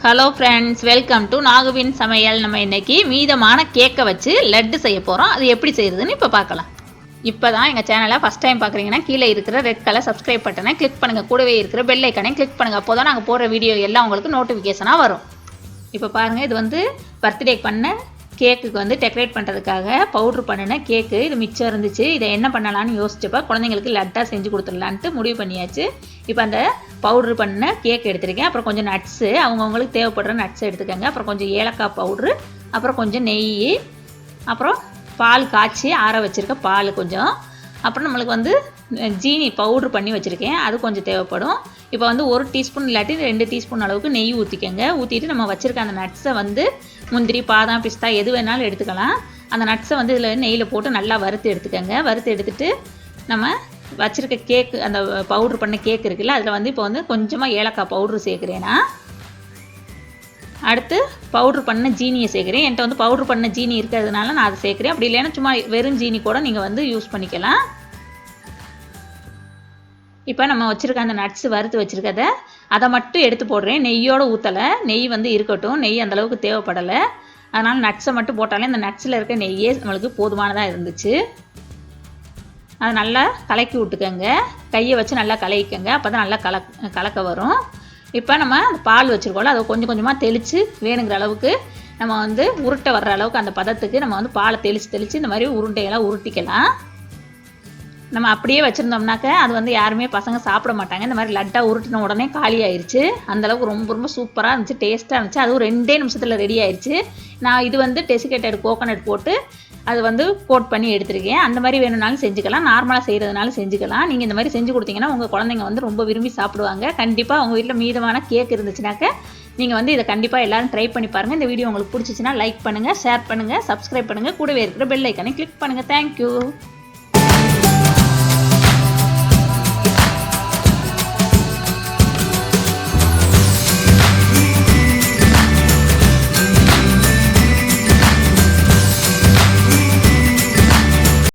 Hello friends, welcome to நாகுவின் சமையல். நம்ம இன்னைக்கு மீதமான கேக்கை வச்சு லட்டு செய்ய போகிறோம். அது எப்படி செய்யறதுன்னு இப்போ பார்க்கலாம். இப்போ தான் எங்கள் சேனலை ஃபஸ்ட் டைம் பார்க்குறீங்கன்னா கீழே இருக்கிற ரெட் கலர் சப்ஸ்கிரைப் பட்டனை கிளிக் பண்ணுங்கள். கூடவே இருக்கிற பெல் ஐக்கனை கிளிக் பண்ணுங்கள். அப்போ தான் நாங்கள் போடுற வீடியோ எல்லாம் உங்களுக்கு நோட்டிஃபிகேஷனாக வரும். இப்போ பாருங்கள், இது வந்து பர்த்டே பண்ண கேக்குக்கு வந்து டெக்கரேட் பண்ணுறதுக்காக பவுட்ரு பண்ணின கேக்கு. இது மிச்சம் இருந்துச்சு. இதை என்ன பண்ணலான்னு யோசிச்சப்போ குழந்தைங்களுக்கு லட்டாக செஞ்சு கொடுத்துடலான்ட்டு முடிவு பண்ணியாச்சு. இப்போ அந்த பவுட்ரு பண்ண கேக் எடுத்துருக்கேன். அப்புறம் கொஞ்சம் நட்ஸு, அவங்கவுங்களுக்கு தேவைப்படுற நட்ஸ் எடுத்துக்கோங்க. அப்புறம் கொஞ்சம் ஏலக்காய் பவுட்ரு, அப்புறம் கொஞ்சம் நெய், அப்புறம் பால் காய்ச்சி ஆற வச்சுருக்க பால் கொஞ்சம், அப்புறம் நம்மளுக்கு வந்து ஜீனி பவுட்ரு பண்ணி வச்சுருக்கேன், அது கொஞ்சம் தேவைப்படும். இப்போ வந்து 1 டீஸ்பூன் இல்லாட்டி 2 டீஸ்பூன் அளவுக்கு நெய் ஊற்றிக்கங்க. ஊற்றிட்டு நம்ம வச்சுருக்க அந்த நட்ஸை வந்து முந்திரி, பாதாம், பிஸ்தா எது வேணாலும் எடுத்துக்கலாம். அந்த நட்ஸை வந்து இதில் நெய்யில் போட்டு நல்லா வறுத்து எடுத்துக்கோங்க. வறுத்து எடுத்துகிட்டு நம்ம வச்சுருக்க கேக்கு, அந்த பவுட்ரு பண்ண கேக் இருக்குல்ல, அதில் வந்து இப்போ வந்து கொஞ்சமாக ஏலக்காய் பவுட்ரு சேர்க்குறேன்னா, அடுத்து பவுட்ரு பண்ண ஜீனியை சேர்க்குறேன். என்கிட்ட வந்து பவுட்ரு பண்ண ஜீனி இருக்கிறதுனால நான் அதை சேர்க்குறேன். அப்படி இல்லைன்னா சும்மா வெறும் ஜீனி கூட நீங்கள் வந்து யூஸ் பண்ணிக்கலாம். இப்போ நம்ம வச்சுருக்க அந்த நட்ஸ் வறுத்து வச்சுருக்கதை அதை மட்டும் எடுத்து போடுறேன். நெய்யோடு ஊற்றலை, நெய் வந்து இருக்கட்டும், நெய் அந்தளவுக்கு தேவைப்படலை. அதனால் நட்ஸை மட்டும் போட்டாலே அந்த நட்ஸில் இருக்க நெய்யே நம்மளுக்கு போதுமானதாக இருந்துச்சு. அதை நல்லா கலக்கி விட்டுக்கோங்க. கையை வச்சு நல்லா கலக்கிக்கோங்க. அப்போ தான் நல்லா கலக்க வரும். இப்போ நம்ம அந்த பால் வச்சுருக்கோம்ல, அதை கொஞ்சம் கொஞ்சமாக தெளித்து வேணுங்கிற அளவுக்கு நம்ம வந்து உருட்டை வர்ற அளவுக்கு அந்த பதத்துக்கு நம்ம வந்து பாலை தெளித்து இந்த மாதிரி உருண்டையெல்லாம் உருட்டிக்கலாம். நம்ம அப்படியே வச்சுருந்தோம்னாக்க அது வந்து யாருமே பசங்க சாப்பிட மாட்டாங்க. இந்த மாதிரி லட்டாக உருட்டின உடனே காலி ஆயிடுச்சு. அந்தளவுக்கு ரொம்ப ரொம்ப சூப்பராக இருந்துச்சு, டேஸ்ட்டாக இருந்துச்சு. அதுவும் 2 நிமிஷத்தில் ரெடி ஆயிடுச்சு. நான் இது வந்து டெசிகேட்டட் கோகோனட் போட்டு அது வந்து கோட் பண்ணி எடுத்துருக்கேன். அந்த மாதிரி வேணும்னாலும் செஞ்சுக்கலாம், நார்மலாக செய்கிறதுனாலும் செஞ்சுக்கலாம். நீங்கள் இந்த மாதிரி செஞ்சு கொடுத்தீங்கன்னா உங்கள் குழந்தைங்க வந்து ரொம்ப விரும்பி சாப்பிடுவாங்க. கண்டிப்பாக உங்கள் வீட்டில் மீதமான கேக் இருந்துச்சுனாக்க நீங்கள் வந்து இதை கண்டிப்பாக எல்லோரும் ட்ரை பண்ணி பாருங்கள். இந்த வீடியோ உங்களுக்கு பிடிச்சிச்சின்னா லைக் பண்ணுங்கள், ஷேர் பண்ணுங்கள், சப்ஸ்கிரைப் பண்ணுங்கள். கூடவே இருக்கிற பெல் ஐக்கனை கிளிக் பண்ணுங்கள். தேங்க்யூ.